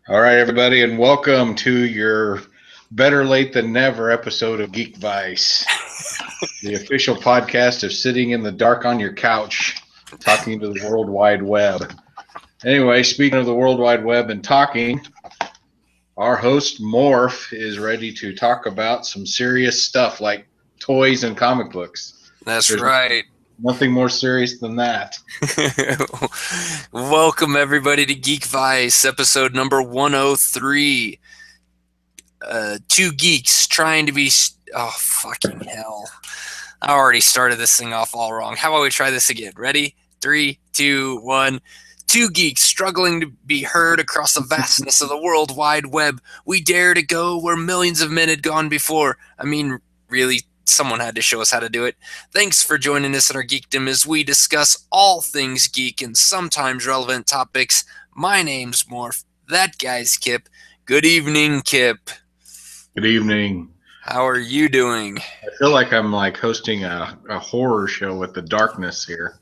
All right, everybody, and welcome to your better late than never episode of Geek Vice, the official podcast of sitting in the dark on your couch talking to the World Wide Web. Anyway, speaking of the World Wide Web and talking, our host Morph is ready to talk about some serious stuff like toys and comic books. That's There's right. nothing more serious than that. Welcome, everybody, to Geek Vice, episode number 103. Two geeks trying to be. Oh, fucking hell. I already started this thing off all wrong. How about we try this again? Ready? 3, 2, 1. Two geeks struggling to be heard across the vastness of the World Wide Web. We dare to go where millions of men had gone before. I mean, really, someone had to show us how to do it. Thanks for joining us in our geekdom as we discuss all things geek and sometimes relevant topics. My name's Morph. That guy's Kip. Good evening, Kip. Good evening. How are you doing? I feel like I'm hosting a horror show with the darkness here.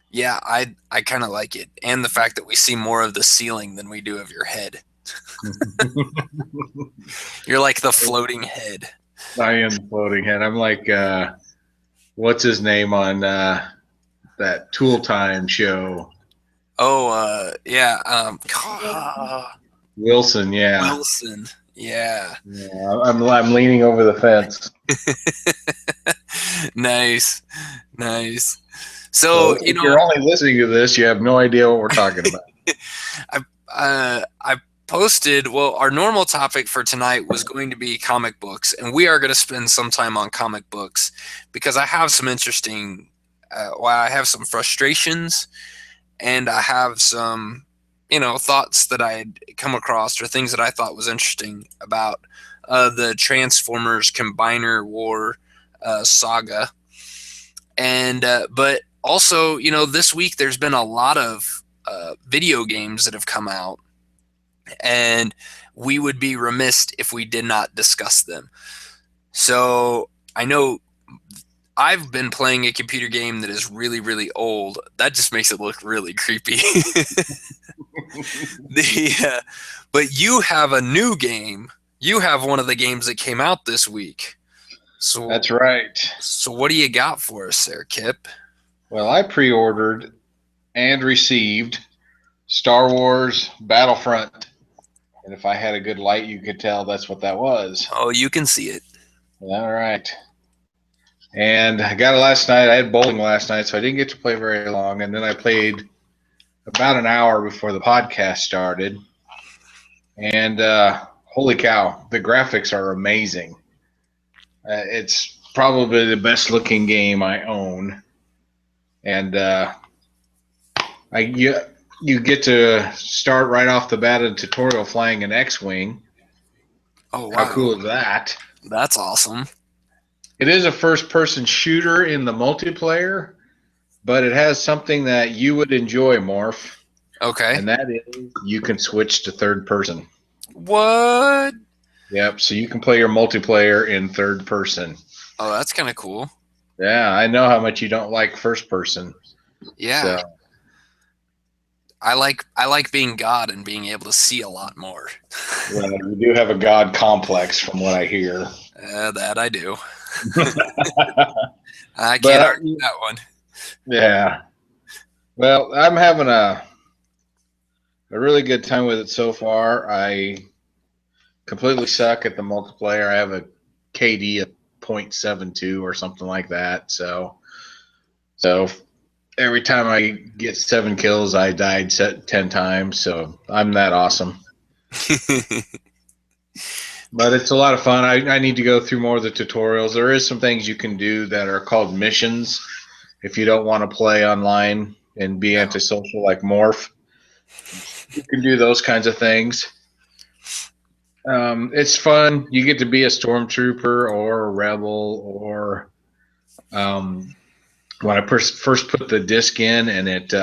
Yeah, I kind of like it. And the fact that we see more of the ceiling than we do of your head. You're like the floating head. I am floating head. I'm like, what's his name on that Tool Time show? Oh, yeah. Wilson, yeah. Wilson, yeah. I'm leaning over the fence. Nice. So, if you're only listening to this, you have no idea what we're talking about. I posted, well, our normal topic for tonight was going to be comic books, and we are going to spend some time on comic books because I have some interesting, I have some frustrations, and I have some, thoughts that I had come across or things that I thought was interesting about the Transformers Combiner War saga. And, but also, this week there's been a lot of video games that have come out, and we would be remiss if we did not discuss them. So I know I've been playing a computer game that is really, really old. That just makes it look really creepy. But you have a new game. You have one of the games that came out this week. So that's right. So what do you got for us there, Kip? Well, I pre-ordered and received Star Wars Battlefront. And if I had a good light, you could tell that's what that was. Oh, you can see it. All right. And I got it last night. I had bowling last night, so I didn't get to play very long. And then I played about an hour before the podcast started. And holy cow, the graphics are amazing. It's probably the best looking game I own. And you get to start right off the bat in tutorial flying an X-Wing. Oh, wow. How cool is that? That's awesome. It is a first-person shooter in the multiplayer, but it has something that you would enjoy, Morph. Okay. And that is you can switch to third person. What? Yep, so you can play your multiplayer in third person. Oh, that's kind of cool. Yeah, I know how much you don't like first person. Yeah. So. I like being God and being able to see a lot more. Well, you do have a God complex from what I hear. That I do. I can't argue that one. Yeah. Well, I'm having a really good time with it so far. I completely suck at the multiplayer. I have a KD of 0.72 or something like that. So every time I get 7 kills, I died 10 times. So I'm that awesome. But it's a lot of fun. I need to go through more of the tutorials. There is some things you can do that are called missions if you don't want to play online and be antisocial like Morph. You can do those kinds of things. It's fun. You get to be a stormtrooper or a rebel or when I first put the disc in and it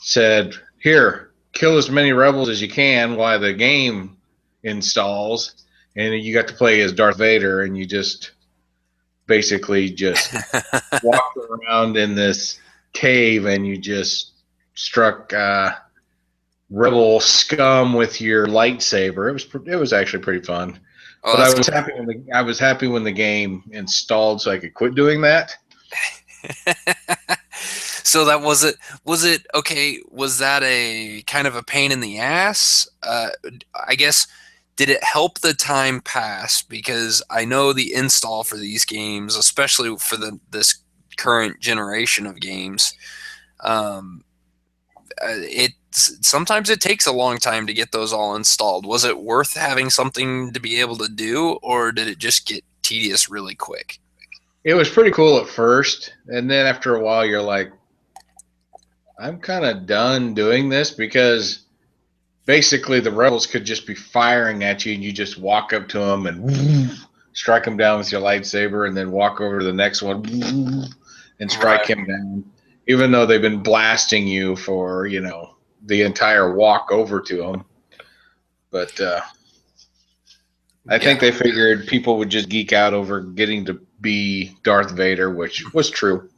said, here, kill as many rebels as you can while the game installs. And you got to play as Darth Vader, and you just basically just walked around in this cave, and you just struck rebel scum with your lightsaber. It was actually pretty fun. Oh, But that's I was happy when the game installed, so I could quit doing that. so that was it. Was it okay? Was that a kind of a pain in the ass? I guess. Did it help the time pass? Because I know the install for these games, especially for this current generation of games, um, it sometimes it takes a long time to get those all installed. Was it worth having something to be able to do, or did it just get tedious really quick? It was pretty cool at first, and then after a while, you're like, I'm kind of done doing this because basically the rebels could just be firing at you, and you just walk up to them and strike him down with your lightsaber, and then walk over to the next one and strike him down, even though they've been blasting you for the entire walk over to them. But I think they figured people would just geek out over getting to be Darth Vader, which was true.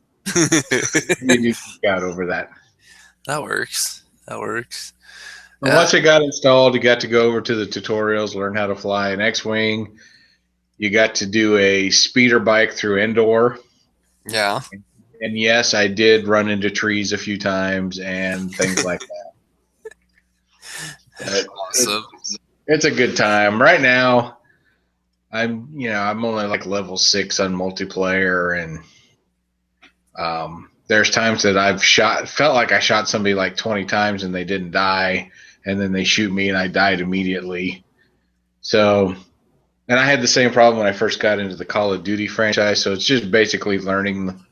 You geek out over that. That works. That works. And once it got installed, you got to go over to the tutorials, learn how to fly an X-wing. You got to do a speeder bike through Endor. Yeah. And yes, I did run into trees a few times and things like that. Awesome. It's a good time. Right now, I'm only like level 6 on multiplayer, and there's times that felt like I shot somebody like 20 times and they didn't die, and then they shoot me and I died immediately. So, and I had the same problem when I first got into the Call of Duty franchise. So it's just basically learning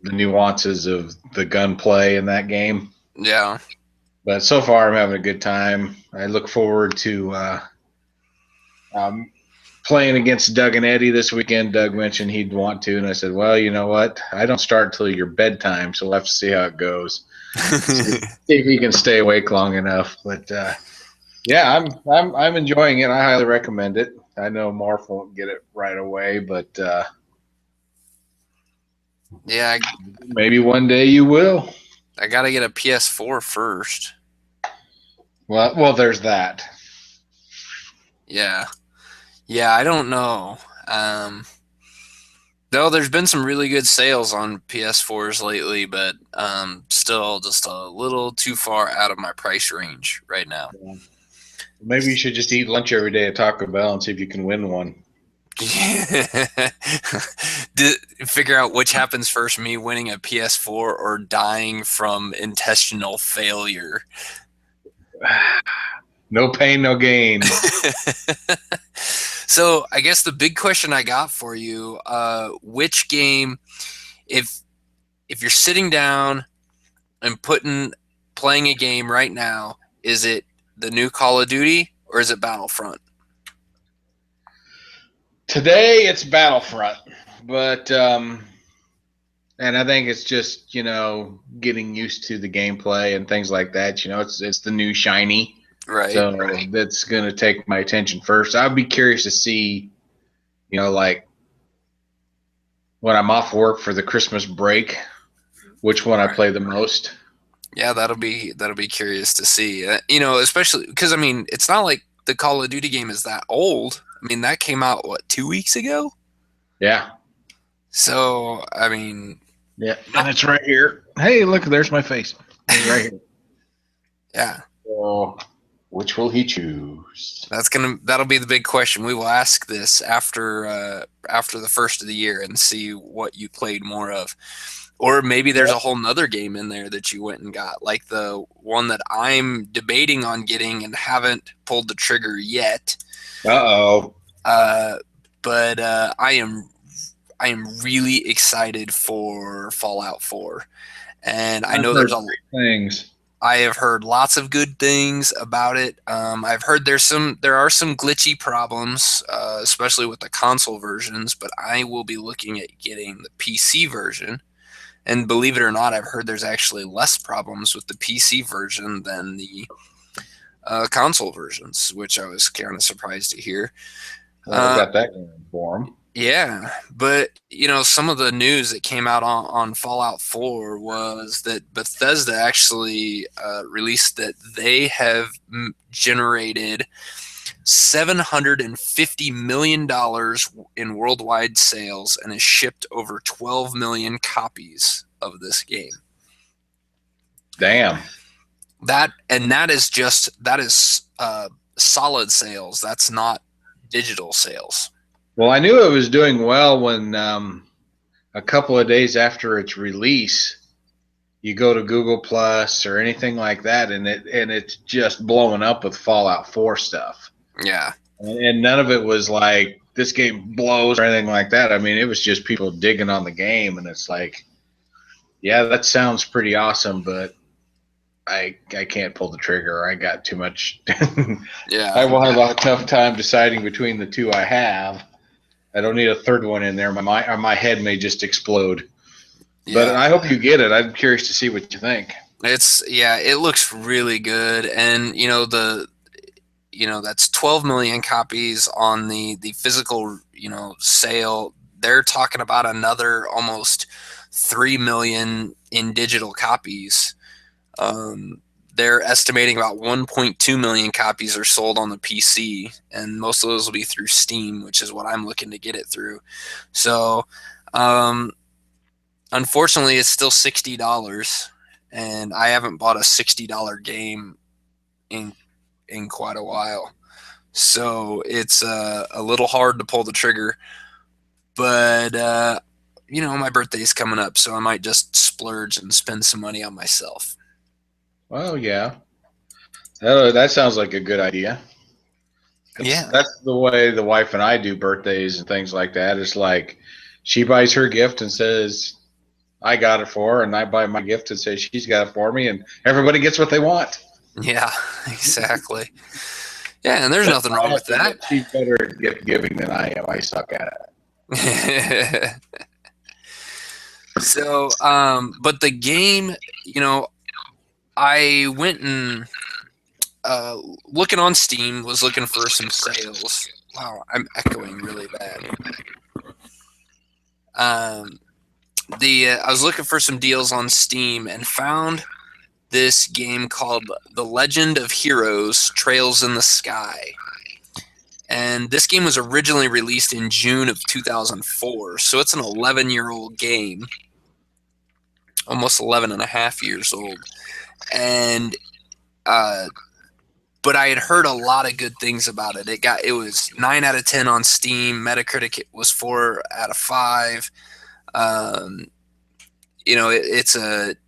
the nuances of the gunplay in that game. Yeah. But so far, I'm having a good time. I look forward to playing against Doug and Eddie this weekend. Doug mentioned he'd want to, and I said, well, you know what? I don't start till your bedtime, so we'll have to see how it goes. See if he can stay awake long enough. But yeah, I'm enjoying it. I highly recommend it. I know Marv won't get it right away, but yeah, maybe one day you will. I got to get a PS4 first. Well, there's that. Yeah. Yeah, I don't know. Though there's been some really good sales on PS4s lately, but still just a little too far out of my price range right now. Maybe you should just eat lunch every day at Taco Bell and see if you can win one. Figure out which happens first, me winning a PS4 or dying from intestinal failure. No pain, no gain. So I guess the big question I got for you, which game, if you're sitting down and playing a game right now, is it the new Call of Duty or is it Battlefront? Today it's Battlefront, but and I think it's just getting used to the gameplay and things like that. It's the new shiny. Right. So that's going to take my attention first. I'd be curious to see, like when I'm off work for the Christmas break, which one I play the most. Yeah, that'll be curious to see. Especially because it's not like the Call of Duty game is that old. I mean, that came out 2 weeks ago. Yeah. So yeah, and it's right here. Hey, look, there's my face. It's right here. Yeah. So, which will he choose? That'll be the big question. We will ask this after the first of the year and see what you played more of. Or maybe there's a whole nother game in there that you went and got, like the one that I'm debating on getting and haven't pulled the trigger yet. Uh-oh. But I am really excited for Fallout 4. And I know there's things. I have heard lots of good things about it. I've heard there are some glitchy problems, especially with the console versions, but I will be looking at getting the PC version. And believe it or not, I've heard there's actually less problems with the PC version than the console versions, which I was kind of surprised to hear. Well, I got that going for them. Yeah, but some of the news that came out on Fallout 4 was that Bethesda actually released that they have generated $750 million in worldwide sales and has shipped over 12 million copies of this game. Damn. That is solid sales. That's not digital sales. Well, I knew it was doing well when a couple of days after its release, you go to Google Plus or anything like that, and it's just blowing up with Fallout 4 stuff. Yeah. And none of it was like this game blows or anything like that. I mean, it was just people digging on the game, and it's like, yeah, that sounds pretty awesome, but I can't pull the trigger. I got too much. Yeah. I will have a tough time deciding between the two I have. I don't need a third one in there. My head may just explode. Yeah. But I hope you get it. I'm curious to see what you think. It looks really good, and that's 12 million copies on the physical sale. They're talking about another almost 3 million in digital copies. They're estimating about 1.2 million copies are sold on the PC, and most of those will be through Steam, which is what I'm looking to get it through. So, unfortunately, it's still $60, and I haven't bought a $60 game in quite a while. So it's a little hard to pull the trigger. But my birthday's coming up, so I might just splurge and spend some money on myself. Well, yeah. That sounds like a good idea. That's the way the wife and I do birthdays and things like that. It's like she buys her gift and says, I got it for her, and I buy my gift and say she's got it for me, and everybody gets what they want. Yeah, exactly. Yeah, and there's nothing wrong with that. She's better at gift giving than I am. I suck at it. So, but the game, I went and looking on Steam, was looking for some sales. Wow, I'm echoing really bad. I was looking for some deals on Steam and found this game called The Legend of Heroes: Trails in the Sky. And this game was originally released in June of 2004, so it's an 11-year-old game, almost 11 and a half years old. And but I had heard a lot of good things about it. It was 9 out of 10 on Steam. Metacritic was 4 out of 5.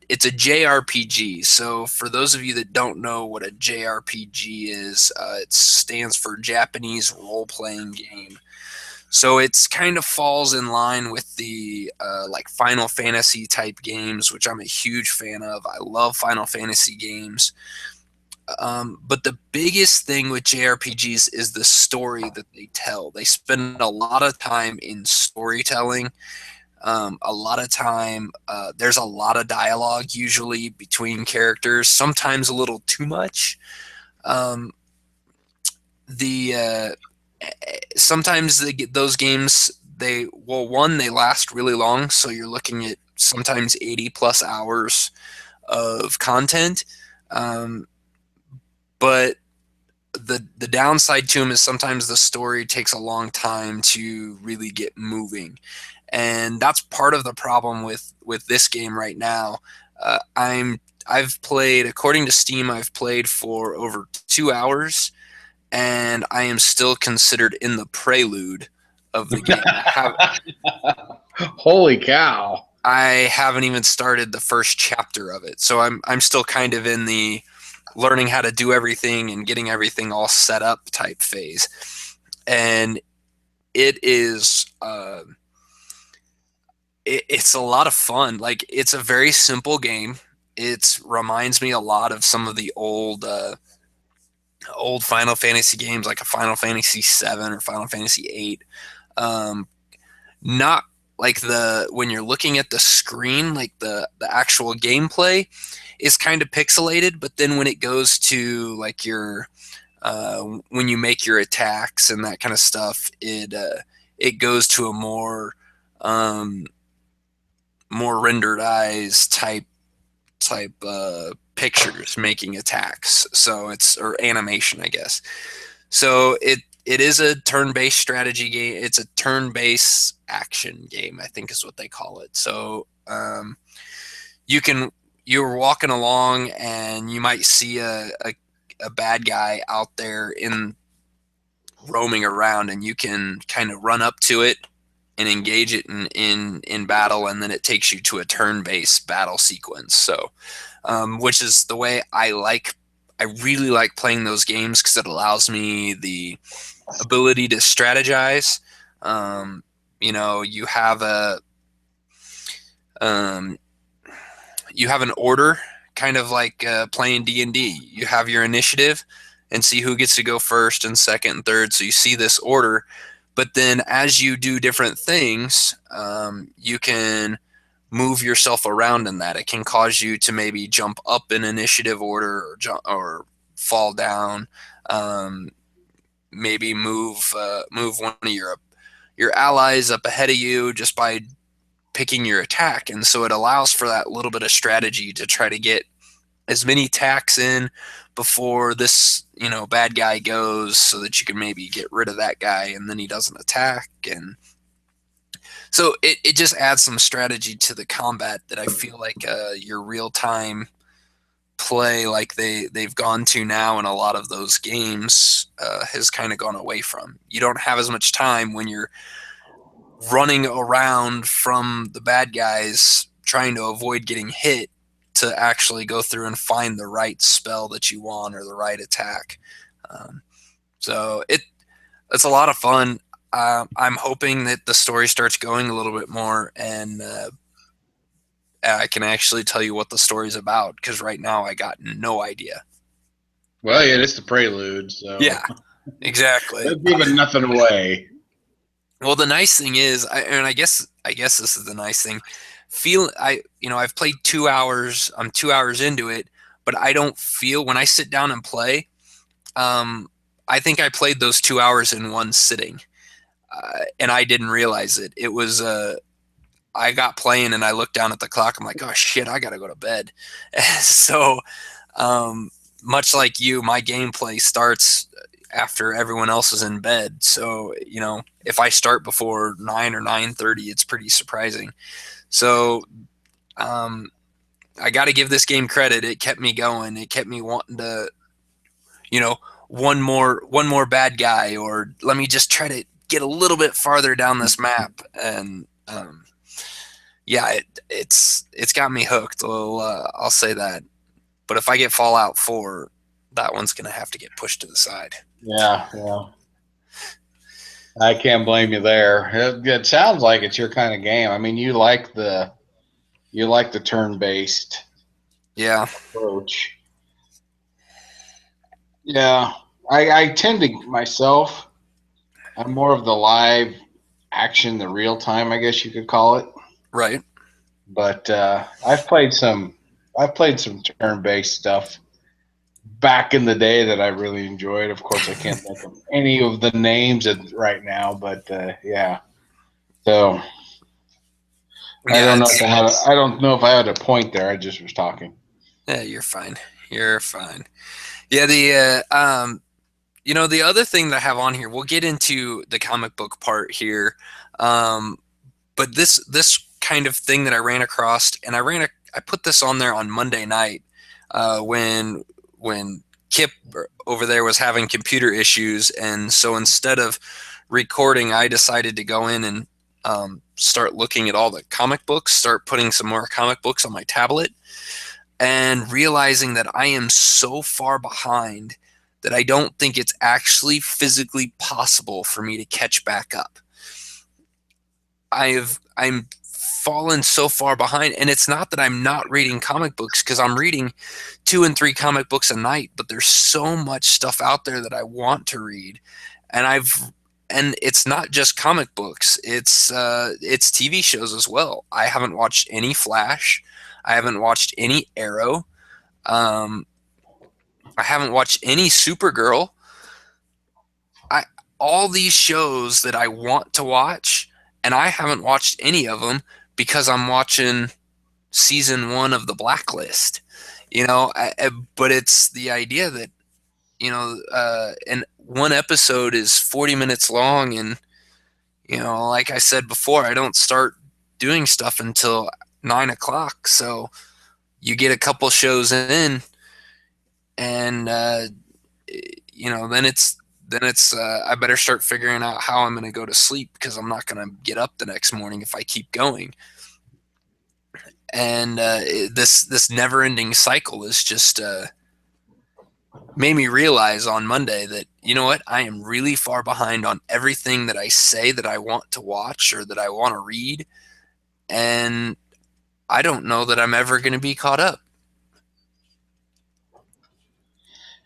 It's a JRPG. So for those of you that don't know what a JRPG is, it stands for Japanese role-playing game. So it's kind of falls in line with the like Final Fantasy type games, which I'm a huge fan of. I love Final Fantasy games. But the biggest thing with JRPGs is the story that they tell. They spend a lot of time in storytelling. A lot of time, there's a lot of dialogue usually between characters, sometimes a little too much. Sometimes those games, they last really long, so you're looking at sometimes 80 plus hours of content. But the downside to them is sometimes the story takes a long time to really get moving. And that's part of the problem with this game right now. I've played, according to Steam, I've played for over 2 hours, and I am still considered in the prelude of the game. Holy cow! I haven't even started the first chapter of it, so I'm still kind of in the learning how to do everything and getting everything all set up type phase. And it is it's a lot of fun. Like, it's a very simple game. It reminds me a lot of some of the old Final Fantasy games, like a Final Fantasy 7 or Final Fantasy 8. Not like when you're looking at the screen, like the actual gameplay is kind of pixelated, but then when it goes to like your when you make your attacks and that kind of stuff, it goes to a more rendered eyes type pictures making attacks. So it's, or animation, I guess. So it is a turn-based strategy game. It's a turn-based action game, I think is what they call it. So you're walking along and you might see a bad guy out there in roaming around, and you can kind of run up to it and engage it in battle, and then it takes you to a turn-based battle sequence. So which is the way I really like playing those games, because it allows me the ability to strategize. You have you have an order, kind of like playing D&D. You have your initiative and see who gets to go first and second and third. So you see this order, but then as you do different things, you can move yourself around in that. It can cause you to maybe jump up in initiative order, or fall down. Maybe move one of your allies up ahead of you just by picking your attack. And so it allows for that little bit of strategy to try to get as many attacks in before this bad guy goes, so that you can maybe get rid of that guy and then he doesn't attack. And so it just adds some strategy to the combat that I feel like your real-time play, like they've gone to now in a lot of those games, has kind of gone away from. You don't have as much time when you're running around from the bad guys trying to avoid getting hit to actually go through and find the right spell that you want, or the right attack. So it's a lot of fun. I'm hoping that the story starts going a little bit more, and I can actually tell you what the story's about, because right now I got no idea. Well, yeah, it's the prelude, so Yeah, exactly. they're giving nothing away. Well, the nice thing is, I guess this is the nice thing. I've played 2 hours. I'm 2 hours into it, but I don't feel, when I sit down and play, I think I played those 2 hours in one sitting, and I didn't realize it. It was I got playing and I looked down at the clock. I'm like, oh shit, I gotta go to bed. So, much like you, my gameplay starts after everyone else is in bed. So, if I start before 9 or 9:30, it's pretty surprising. So, I got to give this game credit. It kept me going. It kept me wanting to, one more bad guy, or let me just try to get a little bit farther down this map. And yeah, it's got me hooked. I'll say that. But if I get Fallout 4, that one's gonna have to get pushed to the side. Yeah. I can't blame you there. It sounds like it's your kind of game. I mean, you like the turn-based approach. Yeah, I tend to myself. I'm more of the live action, the real time, I guess you could call it. Right. But I've played some turn-based stuff back in the day that I really enjoyed. Of course, I can't think of any of the names right now, but yeah. So I don't know if I had a point there. I just was talking. Yeah, you're fine. You're fine. Yeah, the the other thing that I have on here, we'll get into the comic book part here, but this kind of thing that I ran across, and I put this on there on Monday night, when Kip over there was having computer issues, and so instead of recording, I decided to go in and start looking at all the comic books, start putting some more comic books on my tablet, and realizing that I am so far behind that I don't think it's actually physically possible for me to catch back up. I'm fallen so far behind, and it's not that I'm not reading comic books, because I'm reading 2 and 3 comic books a night, but there's so much stuff out there that I want to read, and it's not just comic books, it's TV shows as well. I haven't watched any Flash. I haven't watched any Arrow. I haven't watched any Supergirl. all these shows that I want to watch, and I haven't watched any of them because I'm watching season 1 of The Blacklist. But it's the idea that and one episode is 40 minutes long, and like I said before, I don't start doing stuff until 9 o'clock. So you get a couple shows in, and then it's I better start figuring out how I'm going to go to sleep, because I'm not going to get up the next morning if I keep going. And this never-ending cycle is just made me realize on Monday that, you know what, I am really far behind on everything that I say that I want to watch or that I want to read, and I don't know that I'm ever going to be caught up.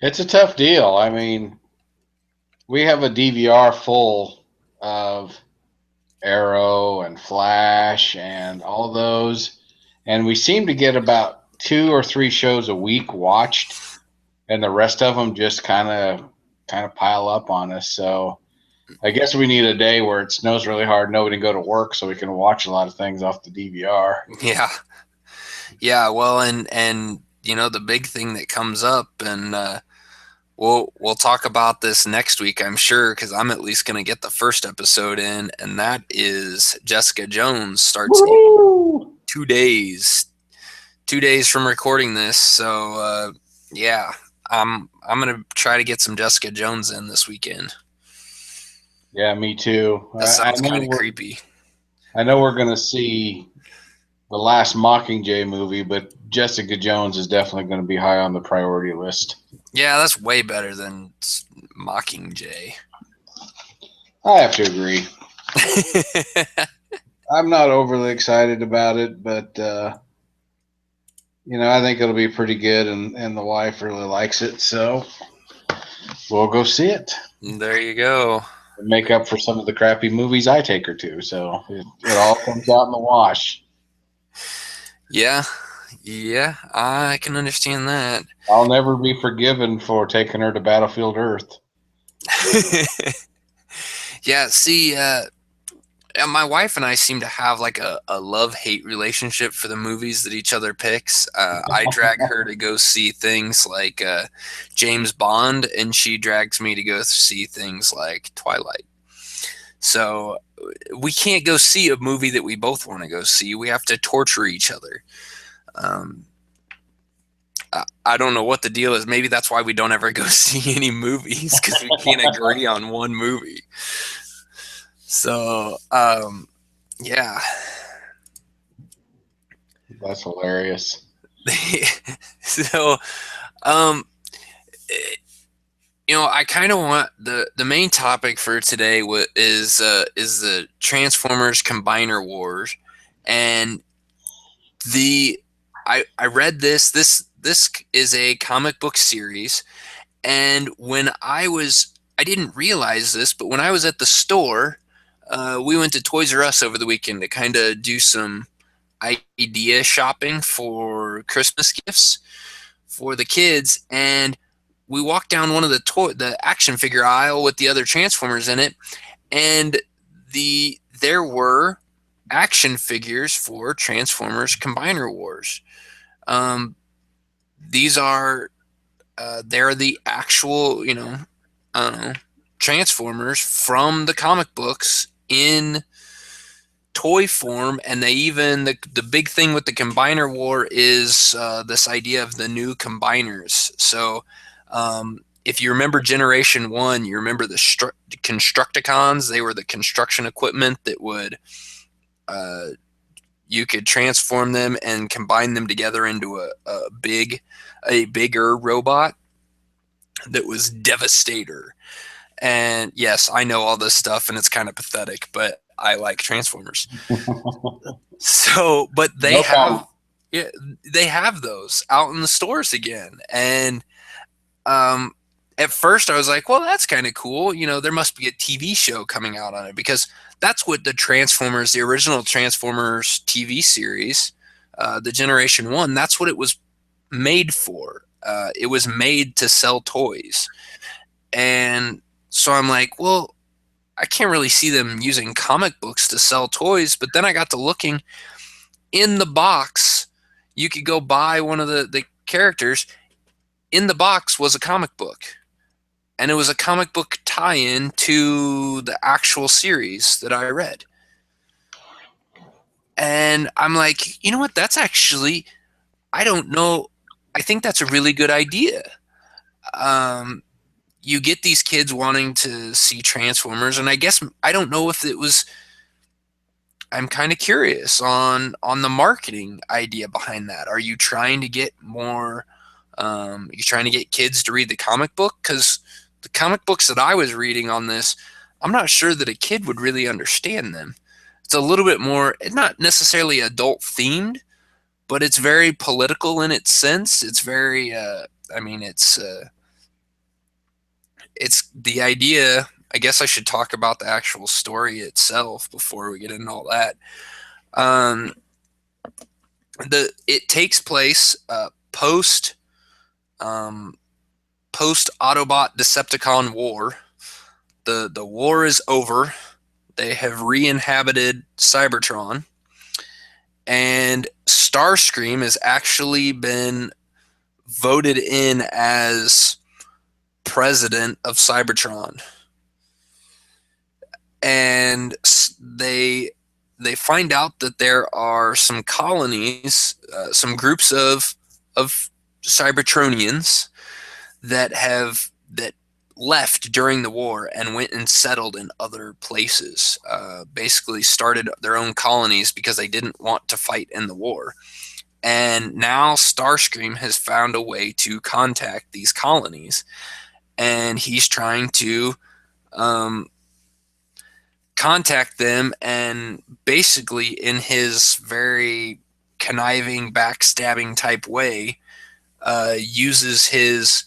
It's a tough deal. I mean, we have a DVR full of Arrow and Flash and all those, and we seem to get about 2 or 3 shows a week watched, and the rest of them just kind of pile up on us. So I guess we need a day where it snows really hard, nobody can go to work, so we can watch a lot of things off the DVR. Yeah. Well, and the big thing that comes up, and we'll talk about this next week, I'm sure, because I'm at least going to get the first episode in, and that is Jessica Jones starts in 2 days. 2 days from recording this, so yeah, I'm gonna try to get some Jessica Jones in this weekend. Yeah, me too. That sounds kind of creepy. I know we're gonna see the last Mockingjay movie, but Jessica Jones is definitely going to be high on the priority list. Yeah, that's way better than Mockingjay. I have to agree. I'm not overly excited about it, but I think it'll be pretty good, and the wife really likes it, so we'll go see it. There you go. And make up for some of the crappy movies I take her to, so it all comes out in the wash. Yeah, I can understand that. I'll never be forgiven for taking her to Battlefield Earth. Yeah, see, my wife and I seem to have like a love-hate relationship for the movies that each other picks. I drag her to go see things like James Bond, and she drags me to go see things like Twilight. So we can't go see a movie that we both want to go see. We have to torture each other. I don't know what the deal is. Maybe that's why we don't ever go see any movies, because we can't agree on one movie. So, yeah. That's hilarious. So, I kind of want the main topic for today is the Transformers Combiner Wars, and I read this. This is a comic book series, and I didn't realize this, but when I was at the store, we went to Toys R Us over the weekend to kind of do some idea shopping for Christmas gifts for the kids, and we walked down one of the action figure aisle with the other Transformers in it, and there were action figures for Transformers Combiner Wars. These are they're the actual, Transformers from the comic books in toy form, and they even the big thing with the Combiner War is this idea of the new combiners. So if you remember Generation 1, you remember the Constructicons. They were the construction equipment that would you could transform them and combine them together into a bigger robot that was Devastator. And yes, I know all this stuff, and it's kind of pathetic, but I like Transformers. So, but they have those out in the stores again. And at first I was like, well, that's kind of cool. There must be a TV show coming out on it, because that's what the original Transformers TV series, the Generation 1, that's what it was made for. It was made to sell toys. And so I'm like, well, I can't really see them using comic books to sell toys. But then I got to looking in the box. You could go buy one of the characters. In the box was a comic book. And it was a comic book tie-in to the actual series that I read. And I'm like, you know what? That's actually, I don't know. I think that's a really good idea. You get these kids wanting to see Transformers, and I guess I don't know if it was. I'm kind of curious on the marketing idea behind that. Are you trying to get more? You trying to get kids to read the comic book? Because the comic books that I was reading on this, I'm not sure that a kid would really understand them. It's a little bit more, not necessarily adult themed, but it's very political in its sense. It's very, I mean, it's the idea. I guess I should talk about the actual story itself before we get into all that. Um, it takes place post post Autobot Decepticon war. The war is over. They have re-inhabited Cybertron, and Starscream has actually been voted in as president of Cybertron. And they find out that there are some colonies, some groups of Cybertronians that left during the war and went and settled in other places. Basically, started their own colonies because they didn't want to fight in the war. And now Starscream has found a way to contact these colonies, and he's trying to contact them, and basically in his very conniving, backstabbing type way, uses his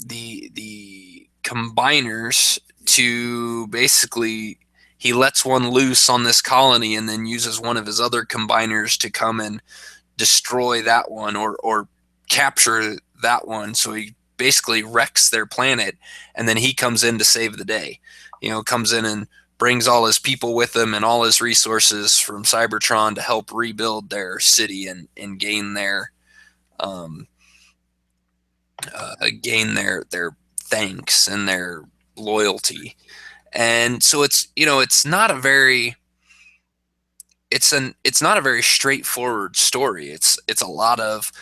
the combiners to basically, he lets one loose on this colony and then uses one of his other combiners to come and destroy that one, or capture that one. So he basically wrecks their planet, and then he comes in to save the day. Comes in and brings all his people with him and all his resources from Cybertron to help rebuild their city and gain their thanks and their loyalty. And so it's not a very straightforward story. It's a lot of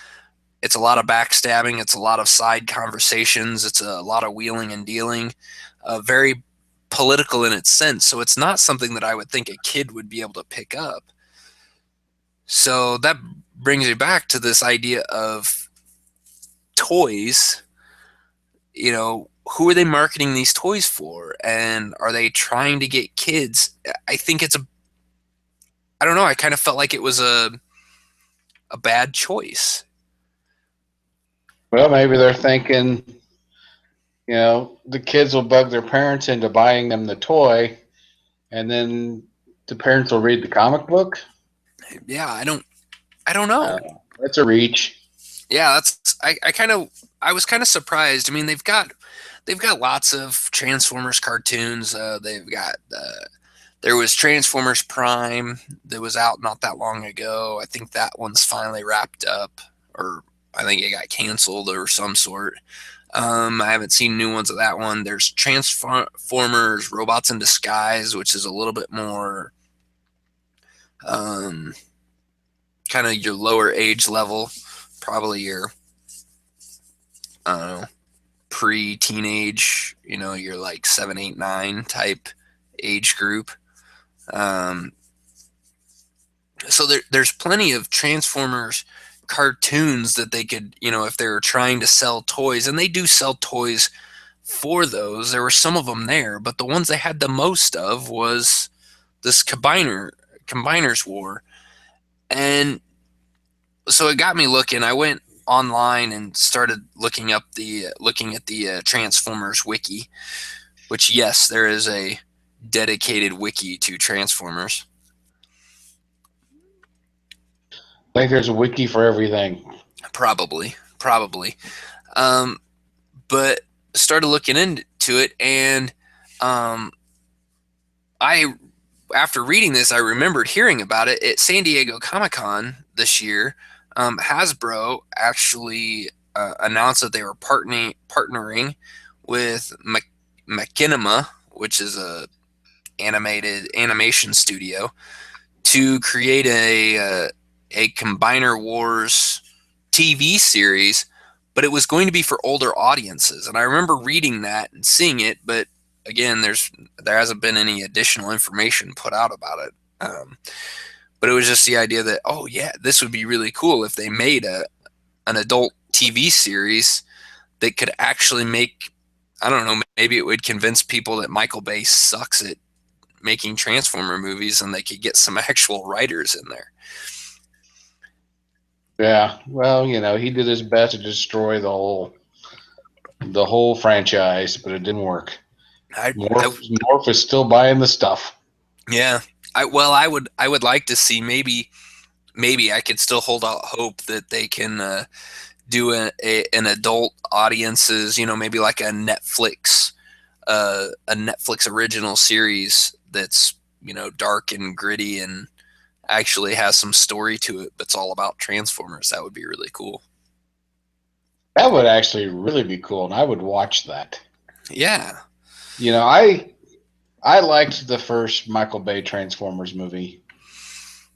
backstabbing. It's a lot of side conversations. It's a lot of wheeling and dealing. Very political in its sense. So it's not something that I would think a kid would be able to pick up. So that brings me back to this idea of toys. Who are they marketing these toys for? And are they trying to get kids? I think I don't know. I kind of felt like it was a bad choice. Well, maybe they're thinking, the kids will bug their parents into buying them the toy, and then the parents will read the comic book. Yeah, I don't know. That's a reach. Yeah, I was kind of surprised. I mean, they've got lots of Transformers cartoons. There was Transformers Prime that was out not that long ago. I think that one's finally wrapped up, or I think it got canceled or some sort. I haven't seen new ones of that one. There's Transformers Robots in Disguise, which is a little bit more kind of your lower age level, probably your, I don't know, pre-teenage, you're like 7, 8, 9 type age group. So there's plenty of Transformers cartoons that they could, if they were trying to sell toys, and they do sell toys for those. There were some of them there, but the ones they had the most of was this Combiners War. And so it got me looking. I went online and started looking at the Transformers wiki, which, yes, there is a dedicated wiki to Transformers. I think there's a wiki for everything. Probably. But started looking into it, and um, I after reading this, I remembered hearing about it at San Diego Comic-Con this year. Hasbro actually announced that they were partnering with Machinima, which is a animated animation studio, to create a Combiner Wars TV series, but it was going to be for older audiences. And I remember reading that and seeing it, but again, there hasn't been any additional information put out about it. But it was just the idea that, oh yeah, this would be really cool if they made an adult TV series that could actually make, I don't know, maybe it would convince people that Michael Bay sucks at making Transformer movies and they could get some actual writers in there. Yeah, well, he did his best to destroy the whole franchise, but it didn't work. I, I Morph is still buying the stuff. yeah. I would like to see maybe I could still hold out hope that they can do an adult audiences, maybe like a Netflix original series that's dark and gritty and actually has some story to it that's all about Transformers. That would be really cool. That would actually really be cool, and I would watch that. Yeah. I liked the first Michael Bay Transformers movie.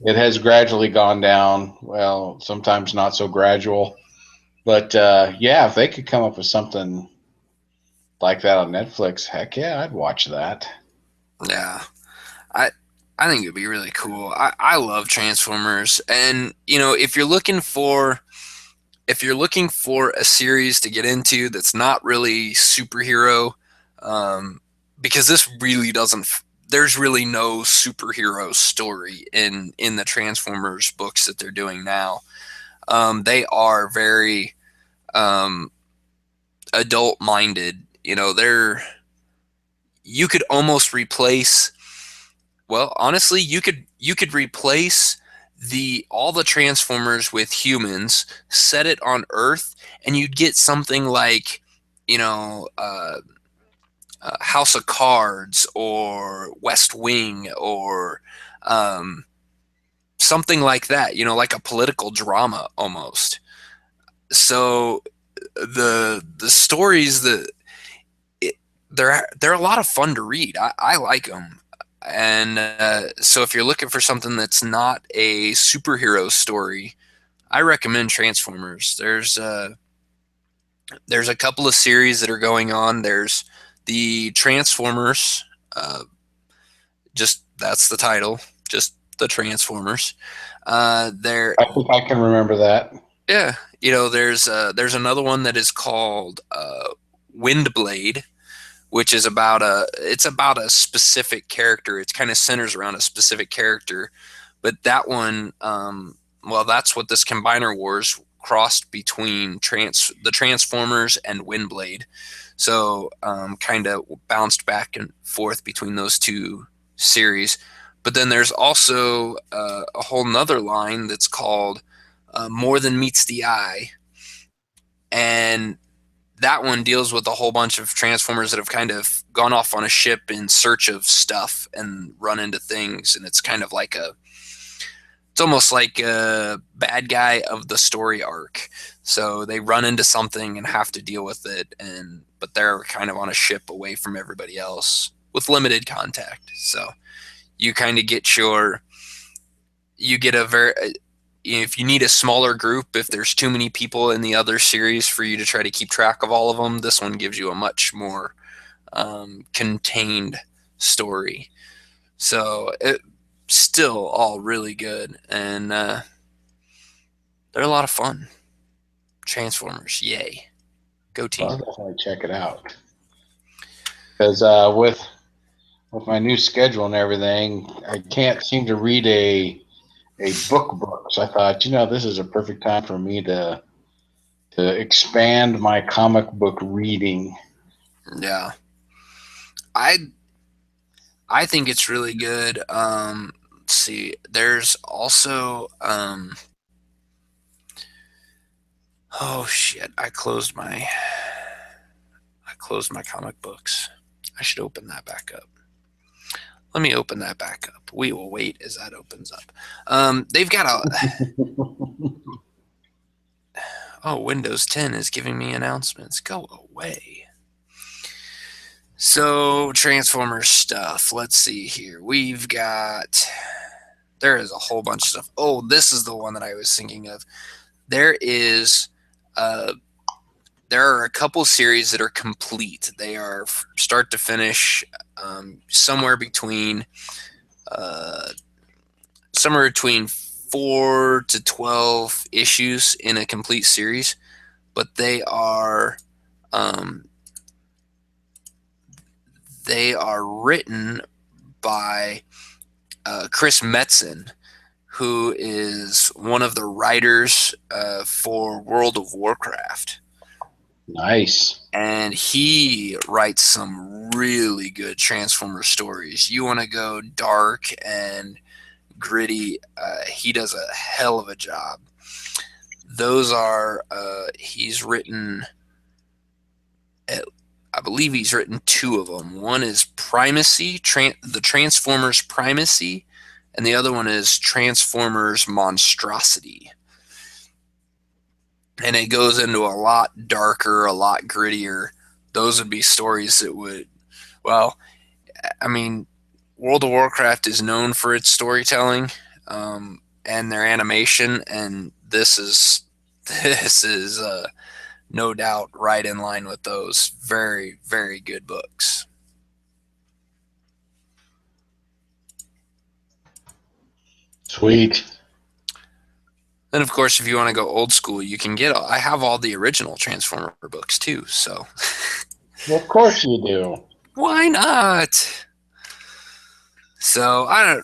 It has gradually gone down. Well, sometimes not so gradual. But yeah, if they could come up with something like that on Netflix, heck yeah, I'd watch that. Yeah. I think it'd be really cool. I love Transformers. And if you're looking for a series to get into that's not really superhero, because this really doesn't there's really no superhero story in the Transformers books that they're doing now. They are very adult minded. You could almost replace, well, honestly, you could replace all the Transformers with humans, set it on Earth, and you'd get something like, House of Cards or West Wing or something like that. Like a political drama almost. So the stories they're a lot of fun to read. I like them. And so if you're looking for something that's not a superhero story, I recommend Transformers. There's a couple of series that are going on. There's the Transformers, just that's the title, just the Transformers. There, I think I can remember that. yeah, there's another one that is called Windblade, which is about a specific character. It kind of centers around a specific character, but that one, well, that's what this Combiner Wars crossed between the Transformers and Windblade. So kind of bounced back and forth between those two series. But then there's also a whole nother line that's called More Than Meets the Eye. And that one deals with a whole bunch of Transformers that have kind of gone off on a ship in search of stuff and run into things. And it's kind of like it's almost like a bad guy of the story arc. So they run into something and have to deal with it, but they're kind of on a ship away from everybody else with limited contact. So you kind of you get a very, if you need a smaller group, if there's too many people in the other series for you to try to keep track of all of them, this one gives you a much more contained story. So it still all really good, and they're a lot of fun. Transformers, yay. Go team. I'll definitely check it out. Because with my new schedule and everything, I can't seem to read a book. So I thought, this is a perfect time for me to expand my comic book reading. Yeah. I think it's really good. Let's see. There's also oh shit, I closed my comic books. I should open that back up. Let me open that back up. We will wait as that opens up. They've got a... Oh, Windows 10 is giving me announcements. Go away. So, Transformers stuff. Let's see here. We've got... There is a whole bunch of stuff. Oh, this is the one that I was thinking of. There are a couple series that are complete. They are start to finish, somewhere between 4 to 12 issues in a complete series, but they are written by Chris Metzen, who is one of the writers for World of Warcraft. Nice. And he writes some really good Transformer stories. You want to go dark and gritty, he does a hell of a job. Those are, he's written, I believe he's written 2 of them. One is Primacy, the Transformers Primacy, and the other one is Transformers Monstrosity. And it goes into a lot darker, a lot grittier. Those would be stories that would, well, I mean, World of Warcraft is known for its storytelling and their animation, and this is no doubt right in line with those. Very, very good books. Sweet. Then, of course, if you want to go old school, you can get. I have all the original Transformer books too. So, well, of course you do. Why not? So I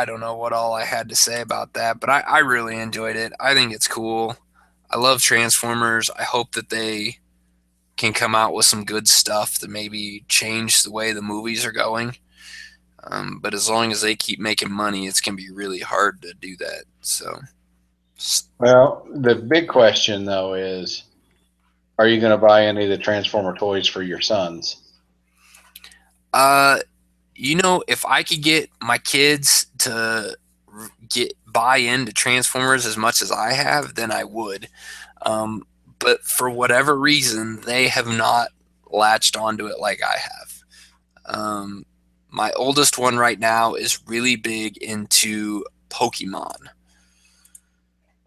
don't know what all I had to say about that, but I really enjoyed it. I think it's cool. I love Transformers. I hope that they can come out with some good stuff that maybe change the way the movies are going. But as long as they keep making money, it's going to be really hard to do that. So, well, the big question though is, are you going to buy any of the Transformer toys for your sons? If I could get my kids to buy into Transformers as much as I have, then I would. But for whatever reason, they have not latched onto it like I have. My oldest one right now is really big into Pokemon.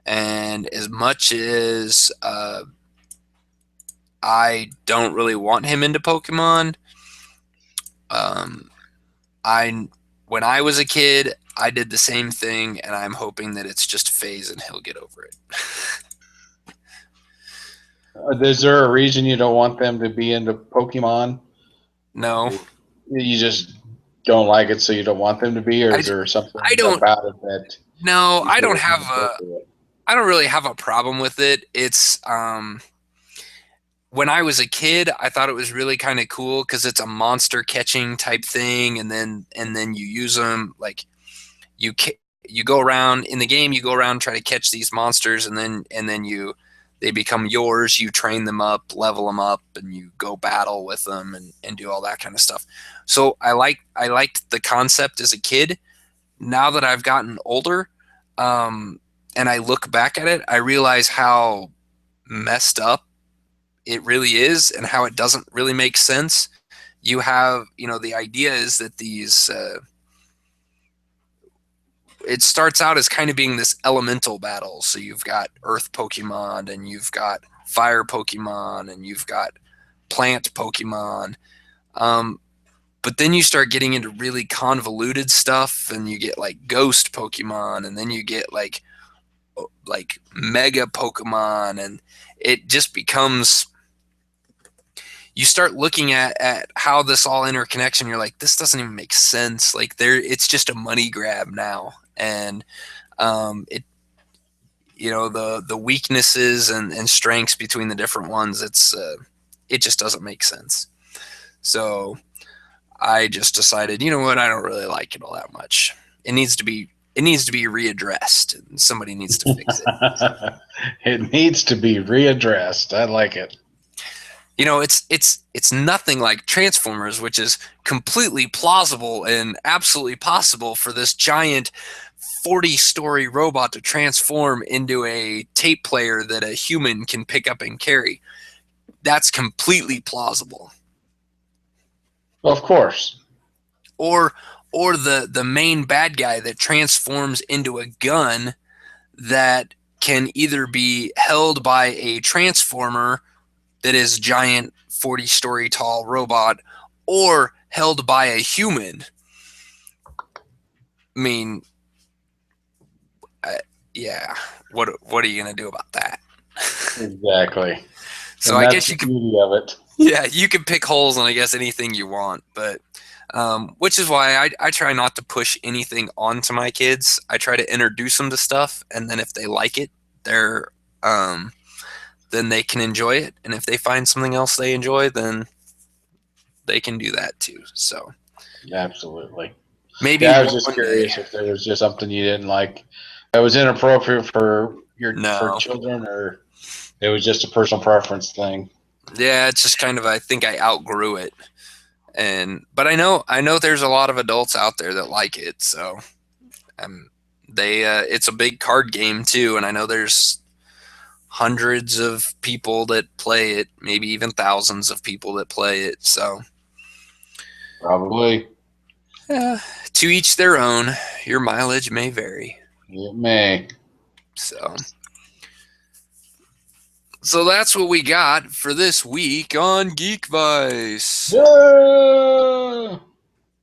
And as much as I don't really want him into Pokemon, when I was a kid, I did the same thing, and I'm hoping that it's just a phase and he'll get over it. Is there a reason you don't want them to be into Pokemon? No. You just don't like it, so you don't want them to be, or is there something about it that? No, I don't really have a problem with it. It's when I was a kid, I thought it was really kind of cool because it's a monster catching type thing, and then you use them like you go around in the game. You go around, try to catch these monsters, and then they become yours. You train them up, level them up, and you go battle with them and do all that kind of stuff. So I liked the concept as a kid. Now that I've gotten older, and I look back at it, I realize how messed up it really is and how it doesn't really make sense. You have, the idea is that these, it starts out as kind of being this elemental battle. So you've got earth Pokemon, and you've got fire Pokemon, and you've got plant Pokemon. But then you start getting into really convoluted stuff, and you get like ghost Pokemon, and then you get like mega Pokemon, and it just becomes, you start looking at how this all interconnects, and you're like, this doesn't even make sense. Like it's just a money grab now. And the weaknesses and strengths between the different ones, it just doesn't make sense. So I just decided, you know what, I don't really like it all that much. It needs to be readdressed, and somebody needs to fix it. It needs to be readdressed. I like it. It's nothing like Transformers, which is completely plausible and absolutely possible for this giant 40-story robot to transform into a tape player that a human can pick up and carry. That's completely plausible. Well, of course. Or the main bad guy that transforms into a gun that can either be held by a transformer that is giant 40-story tall robot or held by a human. I mean, yeah. What are you gonna do about that? Exactly. So And I that's guess the you could, beauty of it. yeah, you can pick holes on I guess anything you want, but which is why I try not to push anything onto my kids. I try to introduce them to stuff, and then if they like it, they're um, then they can enjoy it, and if they find something else they enjoy, then they can do that too. So Absolutely. maybe Yeah, I was just one day. curious if there was just something you didn't like that was inappropriate for for No, children, or it was just a personal preference thing. yeah, it's just kind of I think I outgrew it, and but I know there's a lot of adults out there that like it. So they it's a big card game too, and I know there's hundreds of people that play it, maybe even thousands of people that play it. So Probably. uh, to each their own. Your mileage may vary. It may. So that's what we got for this week on Geek Vice. Yeah.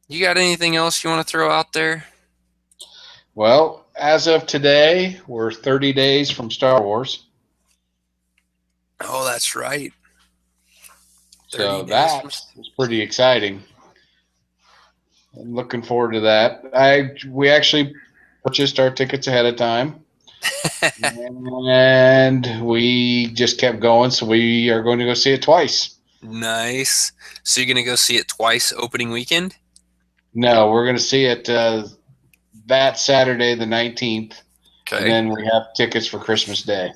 You got anything else you want to throw out there? Well, as of today, we're 30 days from Star Wars. Oh, that's right. 30 So days that from. is pretty exciting. I'm looking forward to that. We actually purchased our tickets ahead of time, and we just kept going. So we are going to go see it twice. Nice. So you're going to go see it twice opening weekend? No, we're going to see it that Saturday, the 19th, and Okay. then we have tickets for Christmas Day.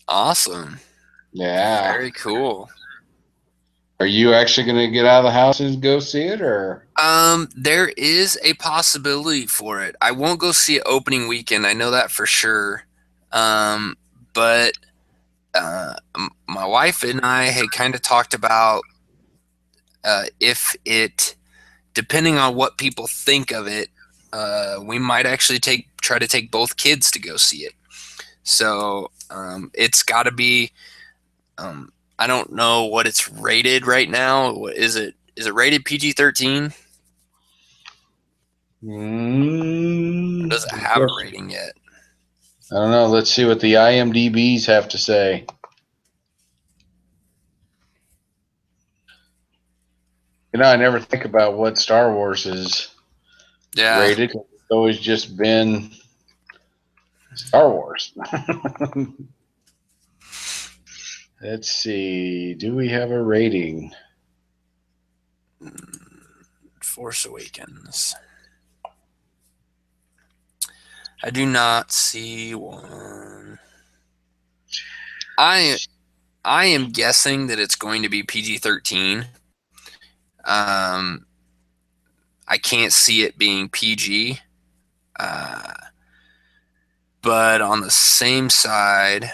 Awesome. Yeah. Very cool. Are you actually going to get out of the house and go see it, or? There is a possibility for it. I won't go see it opening weekend. I know that for sure. But my wife and I had kind of talked about if it, depending on what people think of it, we might actually try to take both kids to go see it. So it's got to be. I don't know what it's rated right now. What is it? Is it rated PG-13? Or does it Good have a question. rating yet? I don't know. Let's see what the IMDb's have to say. I never think about what Star Wars is Yeah. rated. It's always just been Star Wars. Let's see. Do we have a rating? Force Awakens. I do not see one. I am guessing that it's going to be PG-13. Um, I can't see it being PG. Uh, but on the same side,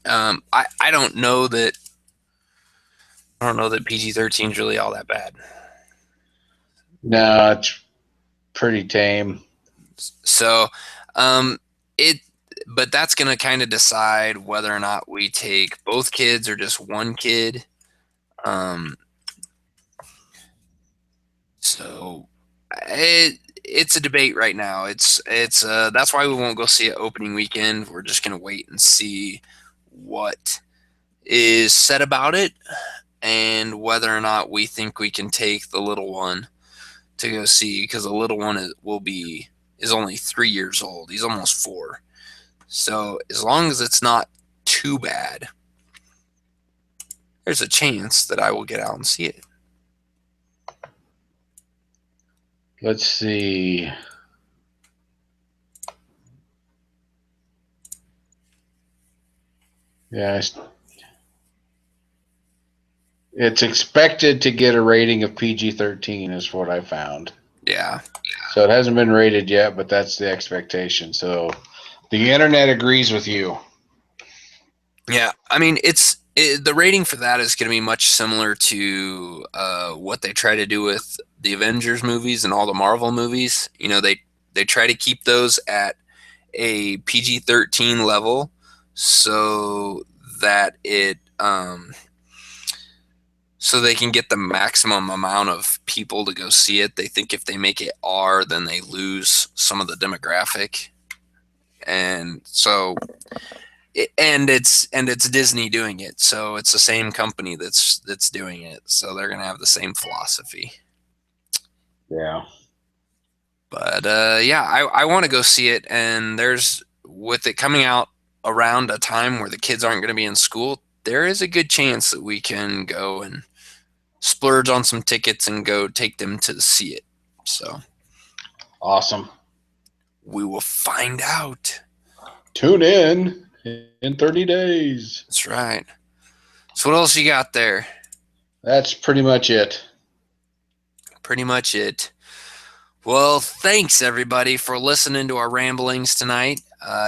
I don't know that PG-13 is really all that bad. No, it's pretty tame. So, it, but that's going to kind of decide whether or not we take both kids or just one kid. So it's a debate right now. It's that's why we won't go see it opening weekend. We're just going to wait and see what is said about it and whether or not we think we can take the little one to go see, because the little one is only 3 years old. He's almost 4. So as long as it's not too bad, there's a chance that I will get out and see it. Let's see. Yeah, It's expected to get a rating of PG-13 is what I found. Yeah. So it hasn't been rated yet, but that's the expectation. So the internet agrees with you. Yeah, I mean, the rating for that is going to be much similar to what they try to do with the Avengers movies and all the Marvel movies. You know, they try to keep those at a PG-13 level so that so they can get the maximum amount of people to go see it. They think if they make it R, then they lose some of the demographic, and so. And it's Disney doing it, so it's the same company that's doing it, so they're gonna have the same philosophy. Yeah. But yeah, I want to go see it, and there's with it coming out around a time where the kids aren't going to be in school, there is a good chance that we can go and splurge on some tickets and go take them to see it. So Awesome. we will find out. Tune in 30 days. That's right. So what else you got there? That's pretty much it. Pretty much it. Well, thanks everybody for listening to our ramblings tonight.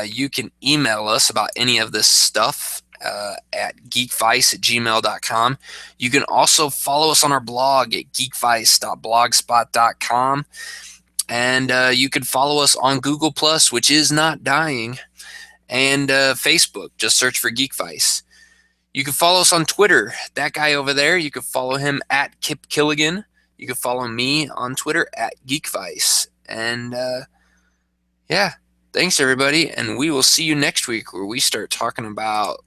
You can email us about any of this stuff at geekvice@gmail.com. You can also follow us on our blog at geekvice.blogspot.com. And you can follow us on Google Plus, which is not dying, and Facebook. Just search for Geekvice. You can follow us on Twitter. That guy over there, you can follow him at Kip Killigan. You can follow me on Twitter at Geekvice. And yeah, thanks everybody. And we will see you next week where we're going to start talking about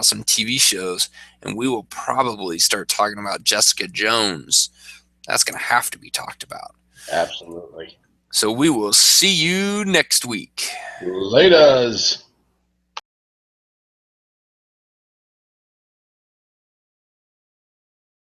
some TV shows, and we will probably start talking about Jessica Jones. That's going to have to be talked about. Absolutely. So we will see you next week. Laters.